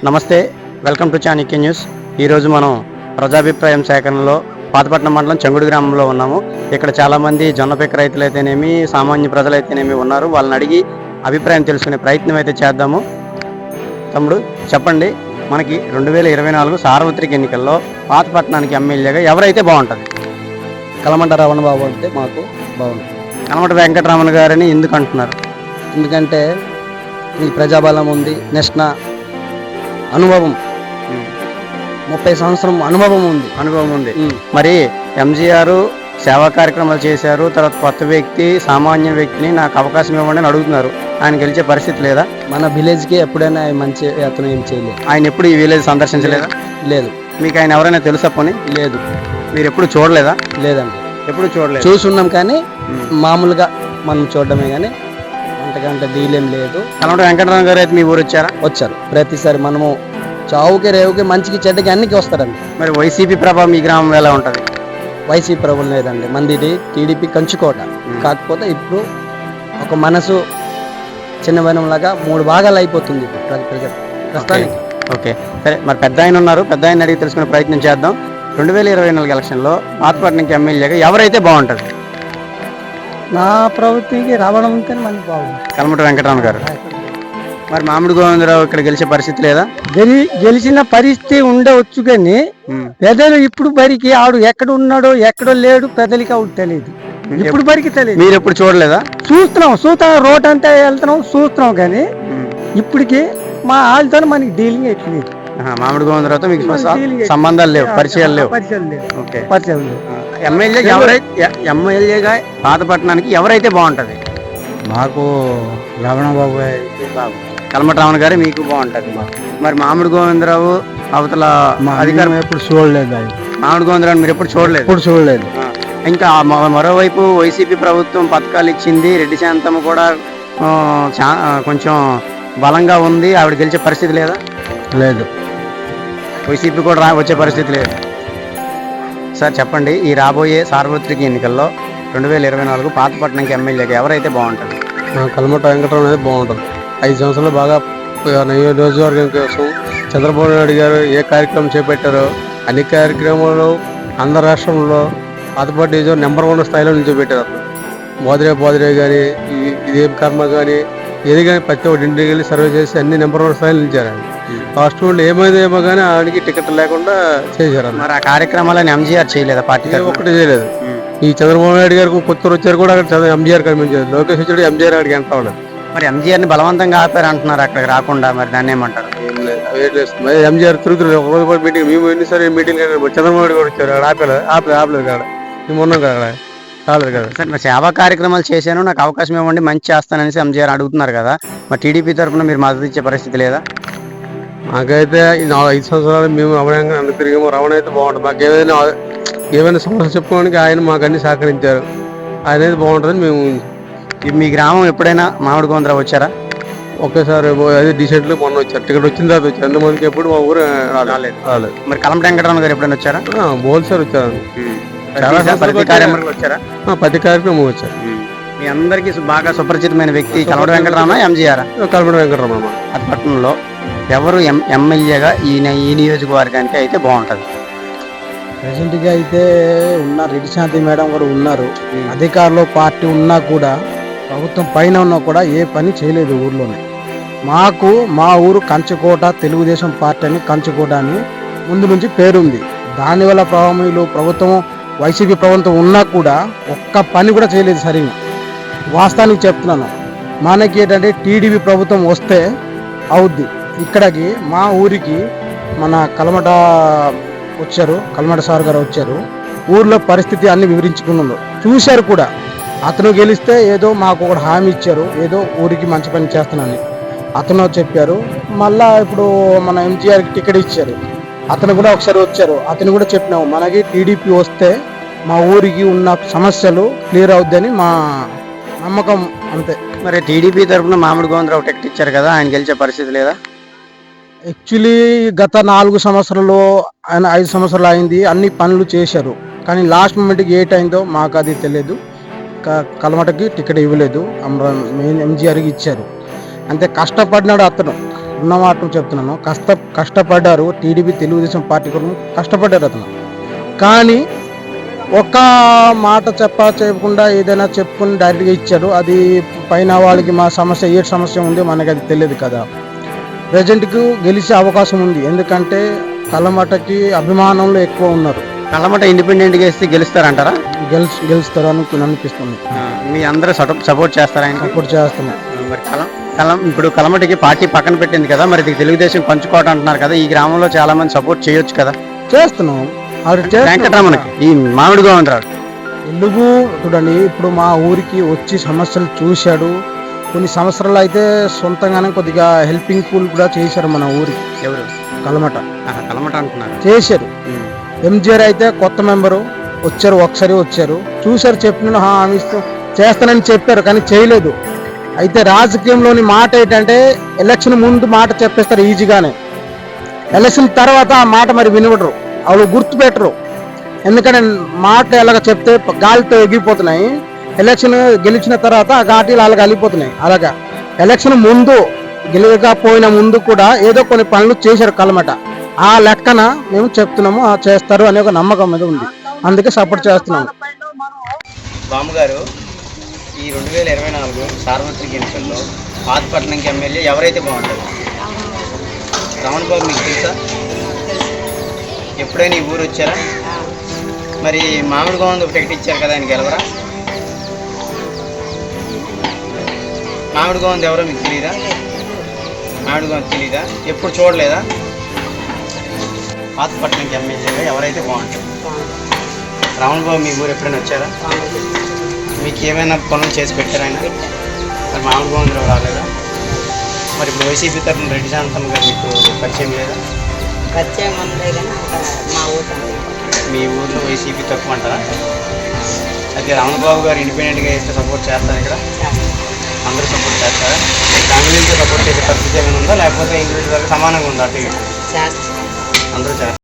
నమస్తే, welcome to Chanakya news. ఈరోజు మనం ప్రజాభిప్రాయం సేకరణలో పాతపట్నం మండలం చెంగుడు గ్రామంలో ఉన్నాము. ఇక్కడ చాలామంది జొన్నపెక్క రైతులు అయితేనేమి, సామాన్య ప్రజలు అయితేనేమి ఉన్నారు. వాళ్ళని అడిగి అభిప్రాయం తెలుసుకునే ప్రయత్నం అయితే చేద్దాము. తమ్ముడు చెప్పండి, మనకి 2024 సార్వత్రిక ఎన్నికల్లో పాతపట్నానికి ఎమ్మెల్యేగా ఎవరైతే బాగుంటుంది? కలమంట రమణ బాబు అంటే మాకు బాగుంది. కనమట వెంకటరమణ గారని ఎందుకు అంటున్నారు? ఎందుకంటే ఈ ప్రజాబలం ఉంది, నెక్స్ట్ అనుభవం 30 సంవత్సరం అనుభవం ఉంది. మరి ఎంజీఆర్ సేవా కార్యక్రమాలు చేశారు. తర్వాత కొత్త వ్యక్తి, సామాన్య వ్యక్తిని నాకు అవకాశం ఇవ్వండి అని అడుగుతున్నారు. ఆయన గెలిచే పరిస్థితి లేదా? మన విలేజ్కి ఎప్పుడైనా మంచి అతను ఏం చేయలేదు. ఆయన ఎప్పుడు ఈ విలేజ్ సందర్శించలేదా? లేదు. మీకు ఆయన ఎవరైనా తెలుసా? పోనీ లేదు. మీరు ఎప్పుడు చూడలేదా? లేదండి, ఎప్పుడు చూడలేదు. చూసున్నాం కానీ మామూలుగా మనం చూడడమే కానీ అంతకంటే డీలేం లేదు. కలమట వెంకటరామ గారు అయితే మీ ఊరు వచ్చారు ప్రతిసారి. మనము చావుకి రేవుకి మంచికి చెడ్డకి అన్నికి వస్తారండి. మరి వైసీపీ ప్రభావం మీ గ్రామం ఎలా ఉంటుంది? వైసీపీ ప్రభుత్వం లేదండి, మందిది టీడీపీ కంచుకోట. కాకపోతే ఇప్పుడు ఒక మనసు చిన్నవనంలాగా 3 భాగాలు అయిపోతుంది ప్రస్తుతానికి. ఓకే, సరే. మరి పెద్ద ఆయన ఉన్నారు, పెద్ద ఆయన అడిగి తెలుసుకునే ప్రయత్నం చేద్దాం. 2024 ఎలక్షన్లో పాతపట్నంకి ఎమ్మెల్యేగా ఎవరైతే బాగుంటుంది? నా ప్రవృత్తికి రావడం ఉంటే మనకి బాగుంది. కలమట వెంకటరామ గారు. మరి మామిడి గోవిందరావు ఇక్కడ గెలిచే పరిస్థితి లేదా? గెలిచిన పరిస్థితి ఉండవచ్చు కానీ పెద్దలు ఇప్పుడు బరికి ఆడు ఎక్కడ ఉన్నాడో ఎక్కడో లేడు, పెద్దలకి ఆవిడ తెలియదు. ఇప్పుడు బరికి తెలియదు. మీరు ఎప్పుడు చూడలేదా? చూస్తున్నాం రోడ్ అంతా వెళ్తున్నాం, చూస్తున్నాం కానీ ఇప్పటికి మా వాళ్ళతో మనకి డీలింగ్ ఎట్లేదు. మామిడి గోవిందరావుతో మీకు సంబంధాలు లేవు, పరిచయాలు లేవు. పరిచయం లేవు. ఎమ్మెల్యేగా పాతపట్నానికి ఎవరైతే బాగుంటది? మాకు రమణ బాబు అయితే బాగుంది. కలమట రమణ గారే మీకు బాగుంటది. మరి మామిడి గోవిందరావు అవతల అధికారం ఎప్పుడు చూడలేదు. మామిడి గోవిందరావు మీరు ఎప్పుడు చూడలేదు. ఇంకా మరోవైపు వైసీపీ ప్రభుత్వం పథకాలు ఇచ్చింది. రెడ్డి శాంతమ్మ కూడా కొంచెం బలంగా ఉంది. ఆవిడ గెలిచే పరిస్థితి లేదా? లేదు. వైసీపీ కూడా వచ్చే పరిస్థితి లేదు. సార్ చెప్పండి, ఈ రాబోయే సార్వత్రిక ఎన్నికల్లో 2024 పాతపట్నంకి ఎమ్మెల్యేగా ఎవరైతే బాగుంటుంది? కలమట వెంకటరావు అనేది బాగుంటుంది. 5 సంవత్సరాలు బాగా నియోజకవర్గం కోసం చంద్రబాబు నాయుడు గారు ఏ కార్యక్రమం చేపట్టారో అన్ని కార్యక్రమాలు ఆంధ్ర రాష్ట్రంలో పాతపట్నం డివిజన్ నెంబర్ 1 స్థాయిలో నిలిచిపెట్టారు. బోదిరే కానీ ఇదేం కర్మ కానీ ఏది కానీ ప్రతి ఒక్కటి ఇంటికి వెళ్ళి సర్వే చేసి అన్ని నెంబర్ 1 స్థాయిలో నిలిచారు. లాస్ట్ నుండి ఏమో కానీ ఆడికి టికెట్ లేకుండా చేశారు. మరి ఆ కార్యక్రమాలను ఎంజీఆర్ చేయలేదా? పార్టీ ఒకటి చేయలేదు. ఈ చంద్రబాబు నాయుడు గారు కొత్తూరు వచ్చారు కూడా అక్కడ ఎంజీఆర్ కనిపించారు. లోకేష్ వచ్చాడు, ఎంజీఆర్ అడిగి ఎంత ఉండదు. మరి ఎంజీఆర్ని బలవంతంగా ఆపారు అంటున్నారు అక్కడికి రాకుండా. మరి దాన్ని ఏమంటారు? ఎంజీఆర్ తిరుగుతున్నారు. ఒక రోజు మీటింగ్ మేము ఎన్నిసారి మీటింగ్ చంద్రబాబు నాయుడు కూడా వచ్చారు. ఆపలేదు కాడ మొన్న రాలేదు కదా. సార్, మరి సేవా కార్యక్రమాలు చేశాను, నాకు అవకాశం ఇవ్వండి, మంచి చేస్తాననేసి ఎంజీఆర్ అడుగుతున్నారు కదా. మరి టీడీపీ తరఫున మీరు మద్దతు ఇచ్చే పరిస్థితి లేదా? మాకైతే ఈ 5 సంవత్సరాలు మేము రమణంగా తిరిగాము. రమణ అయితే బాగుంటుంది. మాకు ఏమైనా సమస్య చెప్పుకోవడానికి ఆయన మాకు అన్ని సహకరించారు. ఆయన అయితే బాగుంటుందని మేము. మీ గ్రామం ఎప్పుడైనా మామిడి గోవిందరావు వచ్చారా? ఒకేసారి అదే డీసెంట్లో మొన్న వచ్చారు. టికెట్ వచ్చిన తర్వాత వచ్చారు. ఎంతమందికి ఎప్పుడు మా ఊరు రాలేదు. మరి కలమట వెంకటరమణ గారు ఎప్పుడైనా వచ్చారా? బోల్సారి వచ్చారు. ప్రతి కార్యక్రమం వచ్చారు. మీ అందరికీ బాగా సుపరిచితమైన వ్యక్తి కలమట వెంకటరమణ, ఎంజీఆర్? కలమట వెంకటరమణ. పట్టణంలో ఎవరు ఎమ్మెల్యేగా ఈ నియోజకవర్గానికి అయితే బాగుంటుంది? ప్రెసెంట్గా అయితే రెడ్డి శాంతి మేడం కూడా ఉన్నారు. అధికారంలో పార్టీ ఉన్నా కూడా, ప్రభుత్వం పైన ఉన్నా కూడా ఏ పని చేయలేదు ఊర్లోనే. మా ఊరు కంచుకోట, తెలుగుదేశం పార్టీ అని కంచుకోట అని ముందు నుంచి పేరుంది. దానివల్ల ప్రభుత్వం వైసీపీ ప్రభుత్వం ఉన్నా కూడా ఒక్క పని కూడా చేయలేదు సరిగా. వాస్తవానికి చెప్తున్నాను. మనకి ఏంటంటే టీడీపీ ప్రభుత్వం వస్తే అవుద్ది. ఇక్కడికి మా ఊరికి మన కలమట సార్ గారు వచ్చారు. ఊర్లో పరిస్థితి అన్ని వివరించుకున్నారు, చూశారు కూడా. అతను గెలిస్తే ఏదో మాకు ఒక హామీ ఇచ్చారు, ఏదో ఊరికి మంచి పని చేస్తున్నానని అతను చెప్పారు. మళ్ళా ఇప్పుడు మన ఎంజీఆర్కి టికెట్ ఇచ్చారు. అతను కూడా ఒకసారి వచ్చారు. అతను కూడా చెప్పినాము, మనకి టీడీపీ వస్తే మా ఊరికి ఉన్న సమస్యలు క్లియర్ అవుద్దని మా నమ్మకం, అంతే. మరి టీడీపీ తరఫున మామిడి గోవిందరావు టికెట్ ఇచ్చారు కదా, ఆయన గెలిచే పరిస్థితి లేదా? యాక్చువల్లీ గత 4 సంవత్సరాలు ఆయన 5 సంవత్సరాలు అయింది, అన్ని పనులు చేశారు. కానీ లాస్ట్ మూమెంట్కి ఏ టైందో మాకు అది తెలియదు. కలమటకి టికెట్ ఇవ్వలేదు, మెయిన్ ఎంజీఆర్కి ఇచ్చారు. అంతే కష్టపడినాడు అతను. ఉన్నమాట చెప్తున్నాను. కష్టపడ్డారు. టీడీపీ తెలుగుదేశం పార్టీ కోసం కష్టపడ్డారు అతను. కానీ ఒక మాట చెప్పకుండా ఏదైనా చెప్పుకుని డైరెక్ట్గా ఇచ్చాడు. అది పైన వాళ్ళకి మా సమస్య ఏ సమస్య ఉంది మనకి అది తెలియదు కదా. ప్రజెంట్కు గెలిచే అవకాశం ఉంది. ఎందుకంటే కలమటకి అభిమానంలో ఎక్కువ ఉన్నారు. కలమట ఇండిపెండెంట్గా ఇస్తే గెలుస్తారంటారా? గెలుస్తారు అనిపిస్తుంది. మీ అందరూ సపోర్ట్ చేస్తారా? సపోర్ట్ చేస్తున్నాం. మరి ఇప్పుడు కలమటికి పార్టీ పక్కన పెట్టింది కదా, మరి ఇది తెలుగుదేశం పంచుకోవటం అంటున్నారు కదా, ఈ గ్రామంలో చాలా మంది సపోర్ట్ చేయొచ్చు కదా. చేస్తున్నాం. వెంకటరమణకి ఈ మామిడి గోవిందరావు తెలుగు చూడండి, ఇప్పుడు మా ఊరికి వచ్చి సమస్యలు చూశాడు. కొన్ని సంవత్సరాలు అయితే సొంతంగానే కొద్దిగా హెల్పింగ్ ఫుల్ కూడా చేశారు మన ఊరికి. ఎవరు? కలమట. కలమట అంటున్నారు. చేశారు. ఎంజీఆర్ అయితే కొత్త మెంబరు వచ్చారు, ఒకసారి వచ్చారు, చూశారు, చెప్పిన హామీ చేస్తానని చెప్పారు కానీ చేయలేదు. అయితే రాజకీయంలోని మాట ఏంటంటే ఎలక్షన్ ముందు మాట చెప్పేస్తారు ఈజీగానే, ఎలక్షన్ తర్వాత ఆ మాట మరి వినవడరు, వాళ్ళు గుర్తు పెట్టరు. ఎందుకంటే మాట ఎలాగ చెప్తే గాలితో ఎగిరిపోతున్నాయి, ఎలక్షన్ గెలిచిన తర్వాత ఆ ఘాటీలు అలాగ అలిపోతున్నాయి. అలాగా ఎలక్షన్ ముందు గెలవకపోయిన ముందు కూడా ఏదో కొన్ని పనులు చేశారు కలమట. ఆ లెక్కన మేము చెప్తున్నాము చేస్తారు అనే ఒక నమ్మకం మీద ఉంది, అందుకే సపోర్ట్ చేస్తున్నాము. బామ్మగారు, ఈ 2024 సార్వత్రిక ఎన్నికల్లో పాతపట్నంకి ఎమ్మెల్యే ఎవరైతే బాగుంటారు? రమణ బాబు మీకు తెలుసా? ఎప్పుడైనా ఈ ఊరు వచ్చారా? మరి మామిడి గోవింద ఒక టికెట్ ఇచ్చారు కదా, ఆయన గెలవరా? మామిడి గోవింద ఎవరో మీకు తెలియదా? మామిడి గోవింద తెలీదా? ఎప్పుడు చూడలేదా? పాతపట్నంకి ఎమ్మెల్యేగా ఎవరైతే బాగుంటారు? రమణ బాబు మీ ఊరు ఎప్పుడైనా వచ్చారా? మీకు ఏమైనా పనులు చేసి పెట్టారా ఆయన? మరి మామిడి గోవిందరావు రాలేదా? మరి ఇప్పుడు వైసీపీ తరఫున రెడ్డి శాంతమ్మ గారు మీకు పరిచయం లేదా? పరిచయం ఉందే కానీ మా ఊరు మీ ఊర్లో వైసీపీ తక్కువ అంటారా? అయితే రమణబాబు గారు ఇండిపెండెంట్గా ఇస్తే సపోర్ట్ చేస్తారు ఇక్కడ? అందరూ సపోర్ట్ చేస్తారా? ఫ్యామిలీతో సపోర్ట్ చేసే పరిస్థితి ఏమైనా ఉందా, లేకపోతే ఇండివిజువల్గా సమానంగా ఉందా? అటు అందరూ చేస్తారు.